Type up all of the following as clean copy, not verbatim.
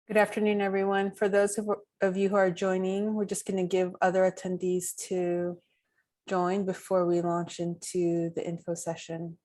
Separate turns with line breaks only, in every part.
Good afternoon, everyone. For those of you who are joining, we're just going to give other attendees to join before we launch into the info session.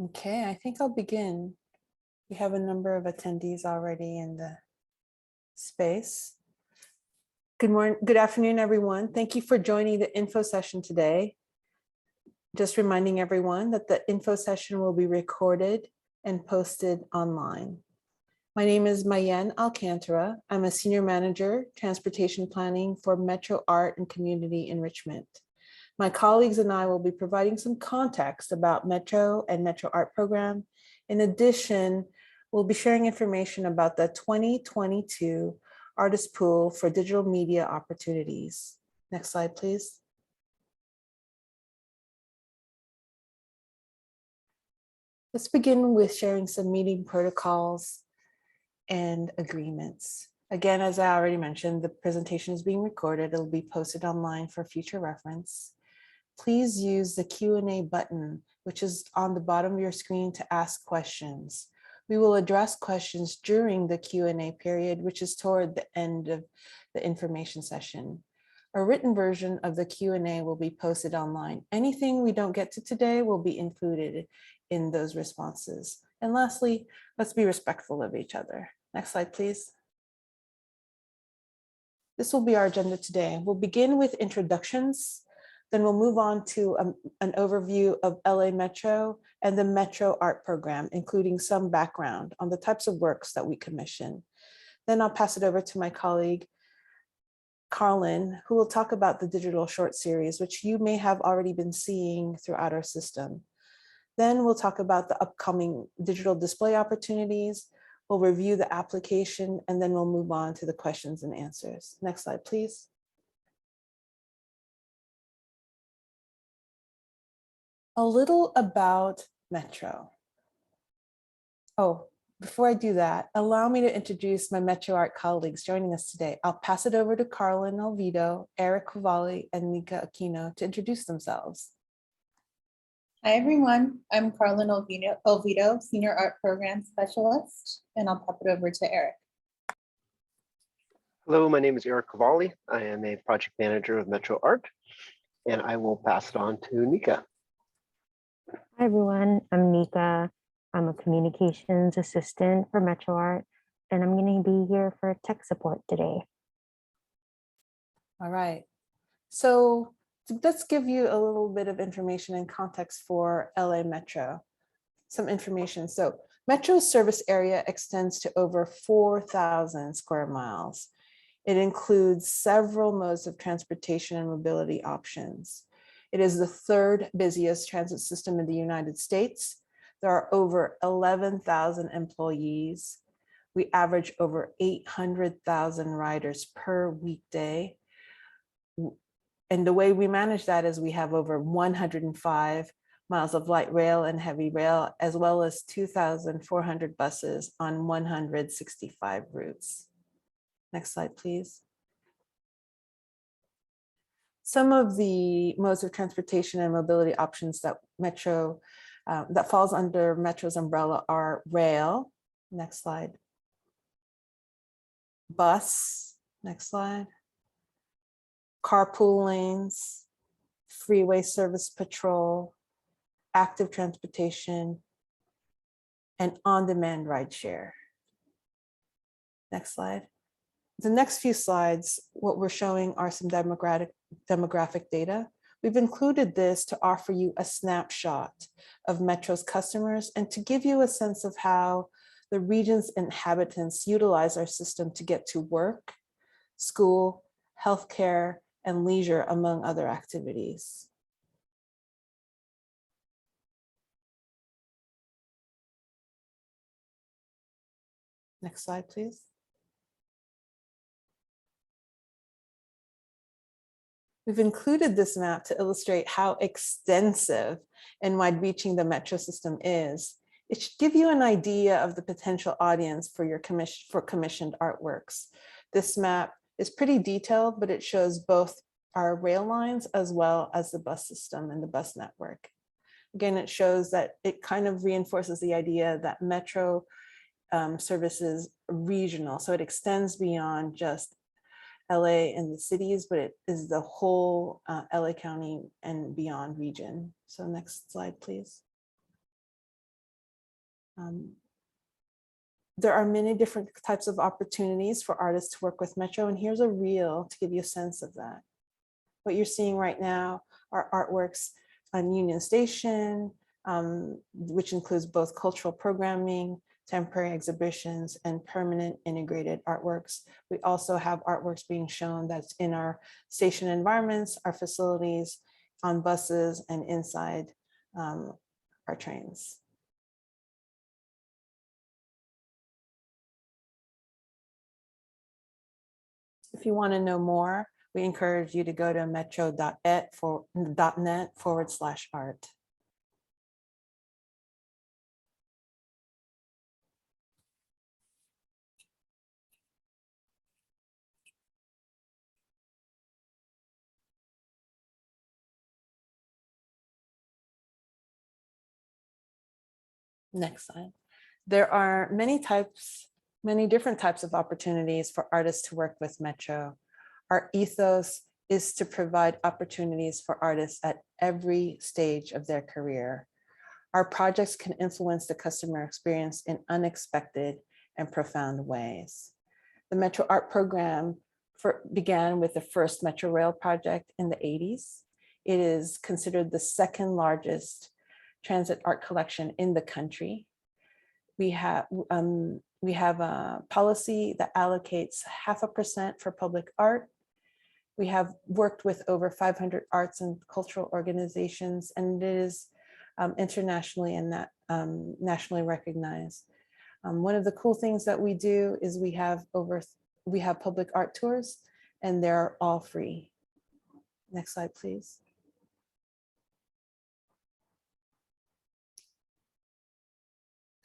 Okay, I think I'll begin. We have a number of attendees already in the space. Good morning, good afternoon, everyone. Thank you for joining the info session today. Just reminding everyone that the info session will be recorded and posted online. My name is Mayen Alcantara. I'm a senior manager, transportation planning for Metro Art and Community Enrichment. My colleagues and I will be providing some context about Metro and Metro Art Program. In addition, we'll be sharing information about the 2022 Artist Pool for Digital Media Opportunities. Next slide, please. Let's begin with sharing some meeting protocols and agreements. Again, as I already mentioned, the presentation is being recorded. It'll be posted online for future reference. Please use the Q&A button, which is on the bottom of your screen, to ask questions. We will address questions during the Q&A period, which is toward the end of the information session. A written version of the Q&A will be posted online. Anything we don't get to today will be included in those responses. And lastly, let's be respectful of each other. Next slide, please. This will be our agenda today. We'll begin with introductions. Then we'll move on to an overview of LA Metro and the Metro Art Program, including some background on the types of works that we commission. Then I'll pass it over to my colleague, Carlin, who will talk about the digital short series, which you may have already been seeing throughout our system. Then we'll talk about the upcoming digital display opportunities. We'll review the application, and then we'll move on to the questions and answers. Next slide, please. A little about Metro. Oh, before I do that, allow me to introduce my Metro Art colleagues joining us today. I'll pass it over to Carlin Olvido, Eric Cavalli, and Nika Aquino to introduce themselves.
Hi, everyone. I'm Carlin Olvido, Senior Art Program Specialist, and I'll pop it over to Eric.
Hello, my name is Eric Cavalli. I am a project manager of Metro Art, and I will pass it on to Nika.
Hi, everyone. I'm Nika. I'm a communications assistant for Metro Art, and I'm going to be here for tech support today.
All right. So let's give you a little bit of information and context for LA Metro. Some information. So Metro's service area extends to over 4,000 square miles. It includes several modes of transportation and mobility options. It is the third busiest transit system in the United States. There are over 11,000 employees. We average over 800,000 riders per weekday. And the way we manage that is we have over 105 miles of light rail and heavy rail, as well as 2,400 buses on 165 routes. Next slide, please. Some of the modes of transportation and mobility options that Metro, that falls under Metro's umbrella are rail. Next slide. Bus. Next slide. Carpool lanes, freeway service patrol, active transportation, and on-demand rideshare. Next slide. The next few slides, what we're showing are some demographic data. We've included this to offer you a snapshot of Metro's customers and to give you a sense of how the region's inhabitants utilize our system to get to work, school, healthcare, and leisure, among other activities. Next slide, please. We've included this map to illustrate how extensive and wide-reaching the metro system is. It should give you an idea of the potential audience for your commissioned artworks. This map is pretty detailed, but it shows both our rail lines as well as the bus system and the bus network. Again, it shows that it kind of reinforces the idea that metro service is regional. So it extends beyond just LA and the cities, but it is the whole LA County and beyond region. So next slide, please. There are many different types of opportunities for artists to work with Metro, and here's a reel to give you a sense of that. What you're seeing right now are artworks on Union Station, which includes both cultural programming, temporary exhibitions, and permanent integrated artworks. We also have artworks being shown that's in our station environments, our facilities, on buses, and inside our trains. If you want to know more, we encourage you to go to metro.net/art. Next slide. There are many different types of opportunities for artists to work with Metro. Our ethos is to provide opportunities for artists at every stage of their career. Our projects can influence the customer experience in unexpected and profound ways. The Metro Art Program began with the first Metro Rail project in the 80s. It is considered the second largest transit art collection in the country. We have a policy that allocates 0.5% for public art. We have worked with over 500 arts and cultural organizations, and it is internationally and nationally recognized. One of the cool things that we do is we have public art tours, and they're all free. Next slide, please.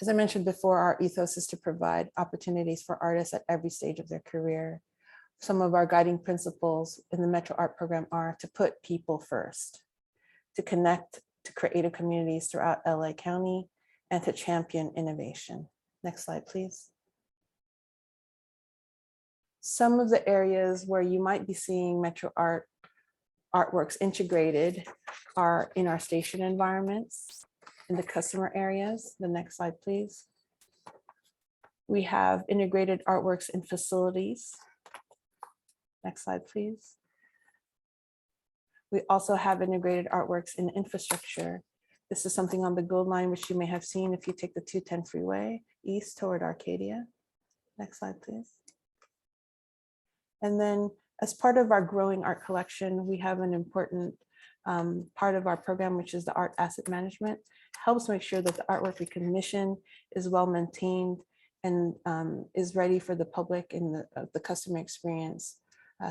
As I mentioned before, our ethos is to provide opportunities for artists at every stage of their career. Some of our guiding principles in the Metro Art Program are to put people first, to connect to creative communities throughout LA County, and to champion innovation. Next slide, please. Some of the areas where you might be seeing Metro artworks integrated are in our station environments, in the customer areas. The next slide, please. We have integrated artworks in facilities. Next slide, please. We also have integrated artworks in infrastructure. This is something on the Gold Line, which you may have seen if you take the 210 freeway east toward Arcadia. Next slide, please. And then as part of our growing art collection, we have an important part of our program, which is the art asset management. Helps make sure that the artwork we commission is well maintained and is ready for the public and the customer experience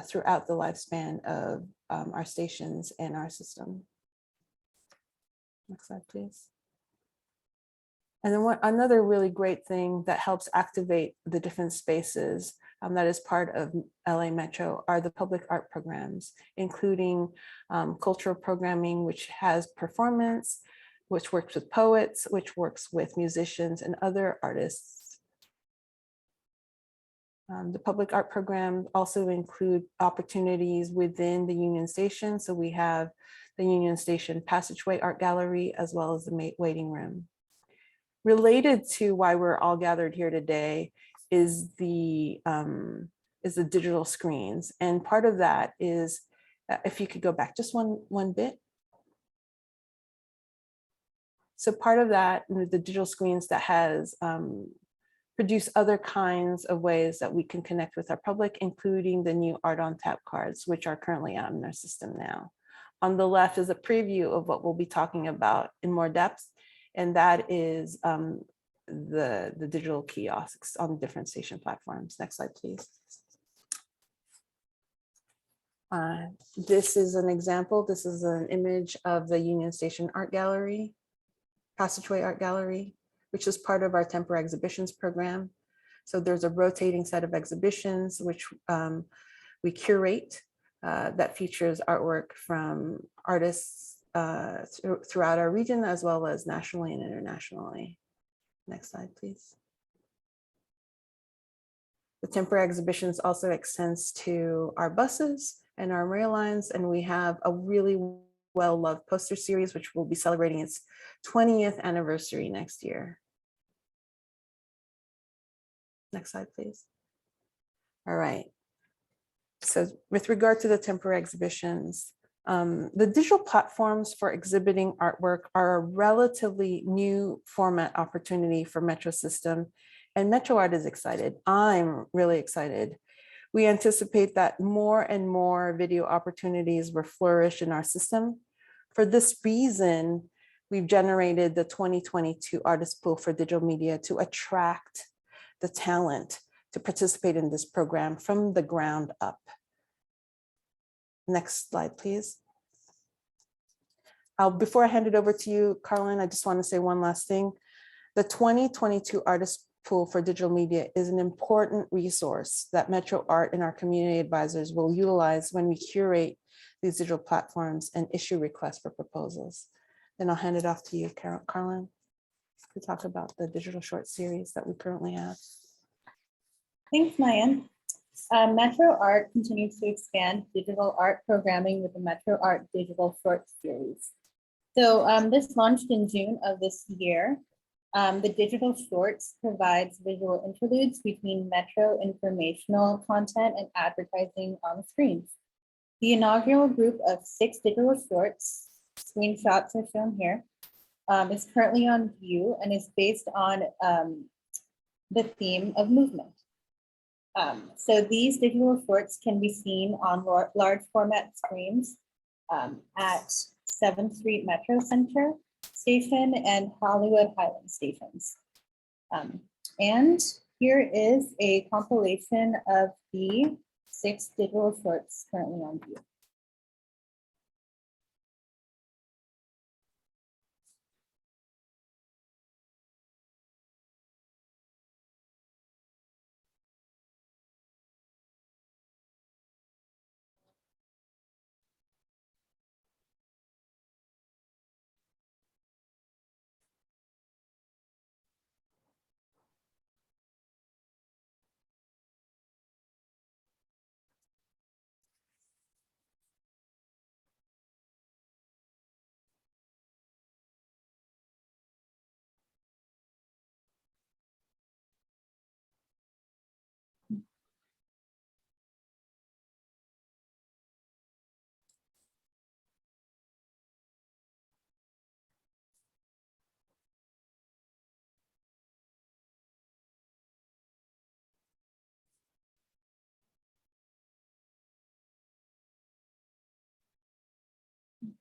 throughout the lifespan of our stations and our system. Next slide, please. And then another really great thing that helps activate the different spaces that is part of LA Metro are the public art programs, including cultural programming, which has performance, which works with poets, which works with musicians and other artists. The public art program also include opportunities within the Union Station. So we have the Union Station Passageway Art Gallery, as well as the waiting room. Related to why we're all gathered here today is the digital screens. And part of that is, if you could go back just one bit. So part of that, the digital screens that has produce other kinds of ways that we can connect with our public, including the new Art on Tap cards, which are currently out in our system now. On the left is a preview of what we'll be talking about in more depth, and that is the digital kiosks on different station platforms. Next slide, please. This is an example. This is an image of the Union Station Art Gallery, Passageway Art Gallery, which is part of our temporary exhibitions program. So there's a rotating set of exhibitions which we curate that features artwork from artists throughout our region, as well as nationally and internationally. Next slide, please. The temporary exhibitions also extends to our buses and our rail lines, and we have a really well-loved poster series, which will be celebrating its 20th anniversary next year. Next slide, please. All right. So with regard to the temporary exhibitions, the digital platforms for exhibiting artwork are a relatively new format opportunity for Metro System, and Metro Art is excited. I'm really excited. We anticipate that more and more video opportunities will flourish in our system. For this reason, we've generated the 2022 Artist Pool for Digital Media to attract the talent to participate in this program from the ground up. Next slide, please. Before I hand it over to you, Carlin, I just want to say one last thing. The 2022 Artist Pool for Digital Media is an important resource that Metro Art and our community advisors will utilize when we curate these digital platforms and issue requests for proposals. Then I'll hand it off to you, Carlin, to talk about the digital short series that we currently have.
Thanks, Mayan. Metro Art continues to expand digital art programming with the Metro Art Digital Short Series. So this launched in June of this year. The digital shorts provides visual interludes between Metro informational content and advertising on the screens. The inaugural group of 6 digital shorts, screenshots are shown here, is currently on view and is based on the theme of movement. So these digital shorts can be seen on large format screens at 7th Street Metro Center Station and Hollywood Highland stations. And here is a compilation of the 6 digital shorts currently on view.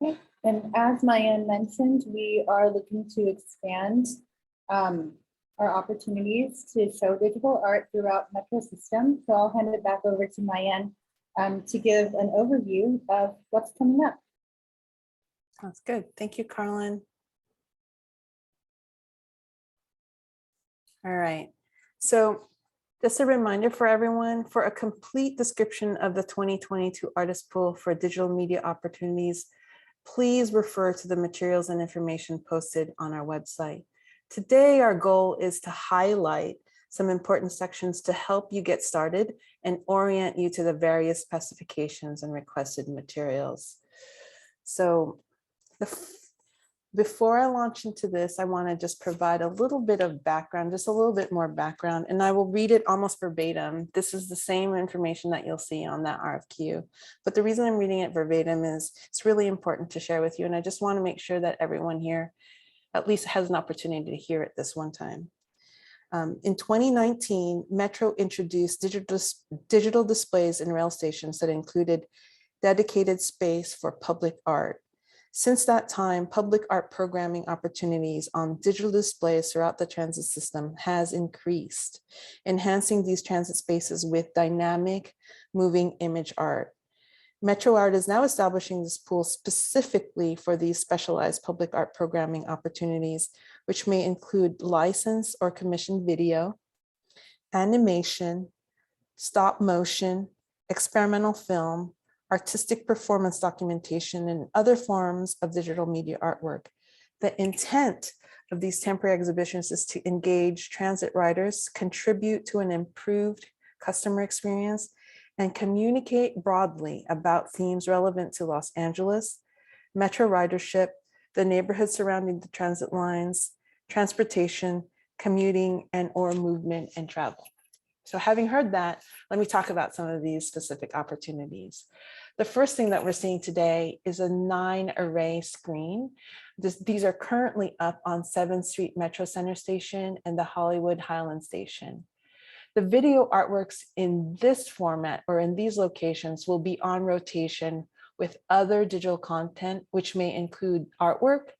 Okay. And as Mayan mentioned, we are looking to expand our opportunities to show digital art throughout Metro System. So I'll hand it back over to Mayan to give an overview of what's coming up.
Sounds good. Thank you, Carlin. All right. So just a reminder for everyone, for a complete description of the 2022 Artist Pool for Digital Media Opportunities, please refer to the materials and information posted on our website. Today, our goal is to highlight some important sections to help you get started and orient you to the various specifications and requested materials. So before I launch into this, I want to just provide a little bit of background, just a little bit more background, and I will read it almost verbatim. This is the same information that you'll see on that RFQ. But the reason I'm reading it verbatim is it's really important to share with you. And I just want to make sure that everyone here at least has an opportunity to hear it this one time. In 2019, Metro introduced digital displays in rail stations that included dedicated space for public art. Since that time, public art programming opportunities on digital displays throughout the transit system has increased, enhancing these transit spaces with dynamic moving image art. Metro Art is now establishing this pool specifically for these specialized public art programming opportunities, which may include licensed or commissioned video, animation, stop motion, experimental film, artistic performance documentation, and other forms of digital media artwork. The intent of these temporary exhibitions is to engage transit riders, contribute to an improved customer experience, and communicate broadly about themes relevant to Los Angeles, metro ridership, the neighborhoods surrounding the transit lines, transportation, commuting, and/or movement and travel. So having heard that, let me talk about some of these specific opportunities. The first thing that we're seeing today is a 9-array screen. These are currently up on 7th Street Metro Center Station and the Hollywood Highland Station. The video artworks in this format or in these locations will be on rotation with other digital content, which may include artwork,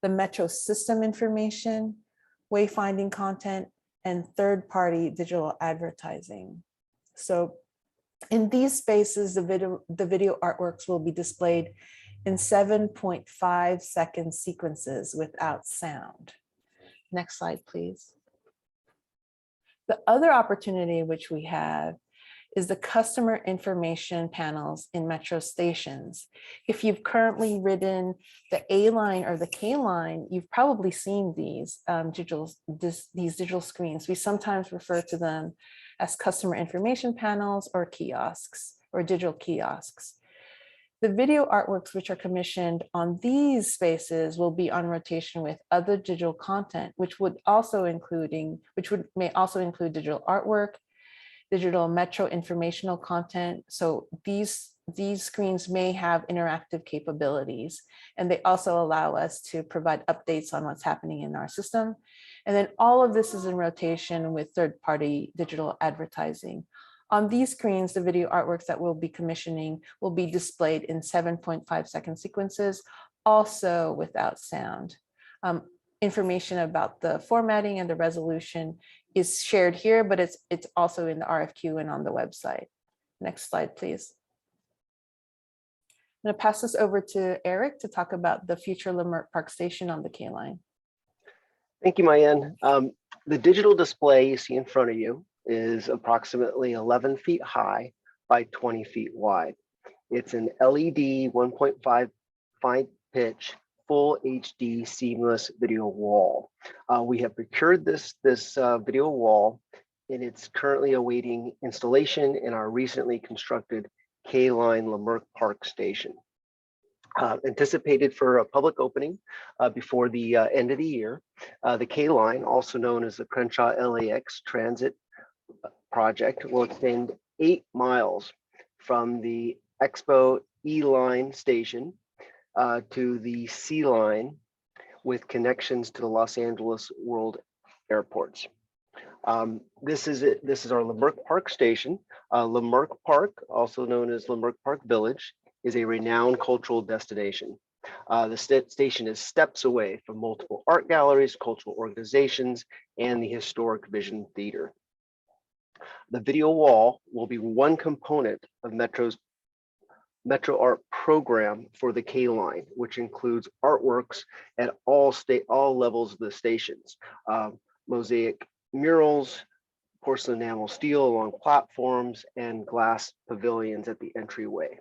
the Metro system information, wayfinding content, and third-party digital advertising. So in these spaces, the video artworks will be displayed in 7.5-second sequences without sound. Next slide, please. The other opportunity which we have is the customer information panels in Metro stations. If you've currently ridden the A line or the K line, you've probably seen these digital screens. We sometimes refer to them as customer information panels or kiosks or digital kiosks. The video artworks which are commissioned on these spaces will be on rotation with other digital content, which may also include digital artwork, digital Metro informational content. So these screens may have interactive capabilities, and they also allow us to provide updates on what's happening in our system. And then all of this is in rotation with third-party digital advertising. On these screens, the video artworks that we'll be commissioning will be displayed in 7.5-second sequences, also without sound. Information about the formatting and the resolution is shared here, but it's also in the RFQ and on the website. Next slide, please. I'm going to pass this over to Eric to talk about the future Leimert Park Station on the K line.
Thank you, Mayan. The digital display you see in front of you is approximately 11 feet high by 20 feet wide. It's an LED 1.5 fine pitch full HD seamless video wall. We have procured this video wall, and it's currently awaiting installation in our recently constructed K-Line Leimert Park Station. Anticipated for a public opening before the end of the year. The K-Line, also known as the Crenshaw LAX Transit project, will extend 8 miles from the Expo E-Line station to the C line with connections to the Los Angeles World airports. This is our Leimert Park Station. Leimert Park, also known as Leimert Park Village, is a renowned cultural destination. The station is steps away from multiple art galleries, cultural organizations, and the historic Vision Theater. The video wall will be one component of Metro Art program for the K line, which includes artworks at all levels of the stations, mosaic murals, porcelain enamel steel along platforms, and glass pavilions at the entryway.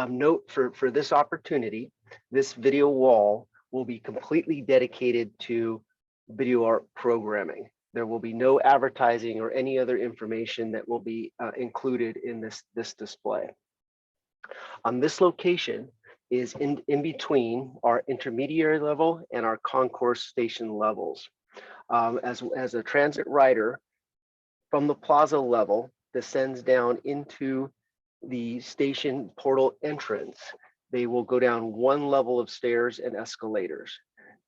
Note for this opportunity, this video wall will be completely dedicated to video art programming. There will be no advertising or any other information that will be included in this display. This location is in between our intermediary level and our concourse station levels. As a transit rider from the plaza level descends down into the station portal entrance, they will go down one level of stairs and escalators.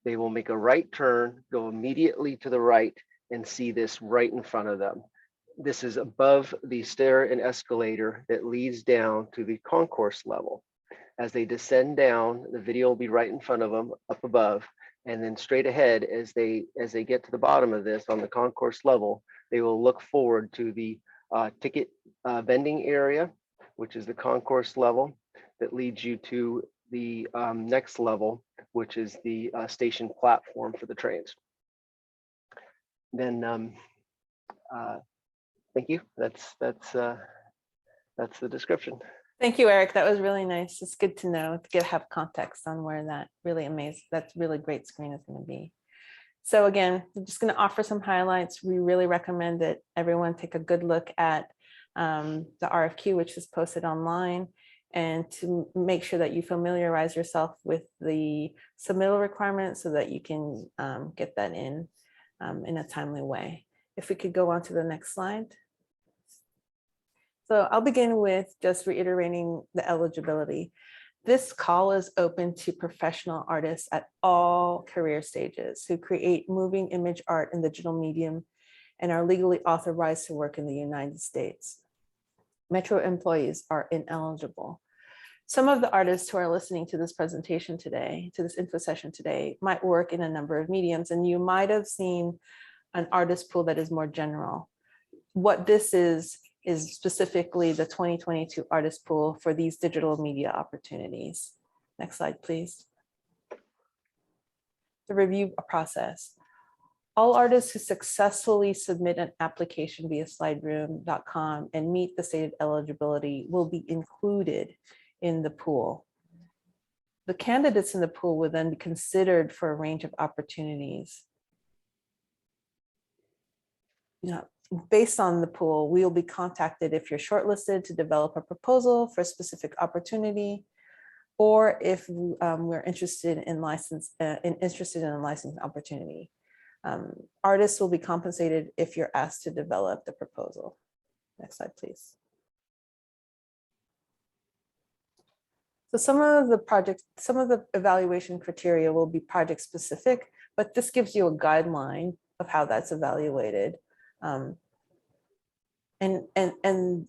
They will make a right turn, go immediately to the right, and see this right in front of them. This is above the stair and escalator that leads down to the concourse level. As they descend down, the video will be right in front of them up above, and then straight ahead as they get to the bottom of this on the concourse level, they will look forward to the ticket vending area, which is the concourse level that leads you to the next level, which is the station platform for the trains. Then thank you. That's the description.
Thank you, Eric. That was really nice. It's good to know, to have context on where that that's really great screen is going to be. So again, I'm just going to offer some highlights. We really recommend that everyone take a good look at the RFQ, which is posted online, and to make sure that you familiarize yourself with the submittal requirements so that you can get that in a timely way. If we could go on to the next slide. So I'll begin with just reiterating the eligibility. This call is open to professional artists at all career stages who create moving image art in digital medium and are legally authorized to work in the United States. Metro employees are ineligible. Some of the artists who are listening to this presentation today, to this info session today, might work in a number of mediums, and you might have seen an artist pool that is more general. What this is specifically the 2022 artist pool for these digital media opportunities. Next slide, please. The review process. All artists who successfully submit an application via slideroom.com and meet the stated eligibility will be included in the pool. The candidates in the pool will then be considered for a range of opportunities. Based on the pool, we will be contacted if you're shortlisted to develop a proposal for a specific opportunity, or if we're interested in a licensed opportunity. Artists will be compensated if you're asked to develop the proposal. Next slide, please. So some of the evaluation criteria will be project specific, but this gives you a guideline of how that's evaluated. And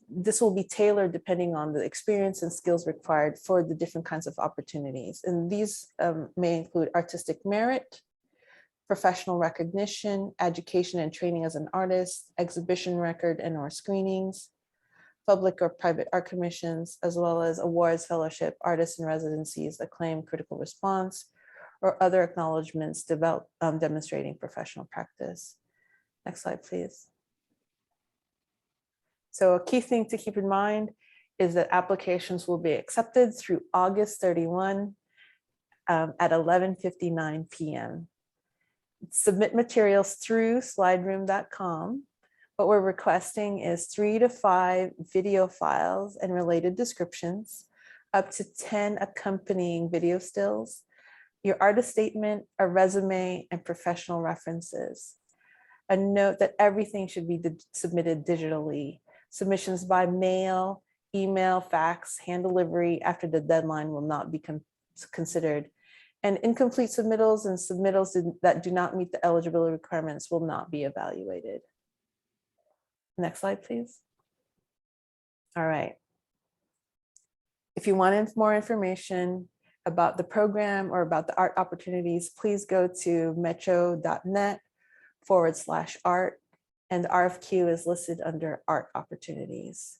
this will be tailored depending on the experience and skills required for the different kinds of opportunities. And these may include artistic merit, professional recognition, education and training as an artist, exhibition record and or screenings, public or private art commissions, as well as awards, fellowship, artists in residencies, acclaim, critical response, or other acknowledgements demonstrating professional practice. Next slide, please. So a key thing to keep in mind is that applications will be accepted through August 31 at 11:59 p.m. Submit materials through slideroom.com. What we're requesting is 3 to 5 video files and related descriptions, up to 10 accompanying video stills, your artist statement, a resume, and professional references. A note that everything should be submitted digitally. Submissions by mail, email, fax, hand delivery after the deadline will not be considered. And incomplete submittals and submittals that do not meet the eligibility requirements will not be evaluated. Next slide, please. All right. If you want more information about the program or about the art opportunities, please go to metro.net/art, and the RFQ is listed under art opportunities.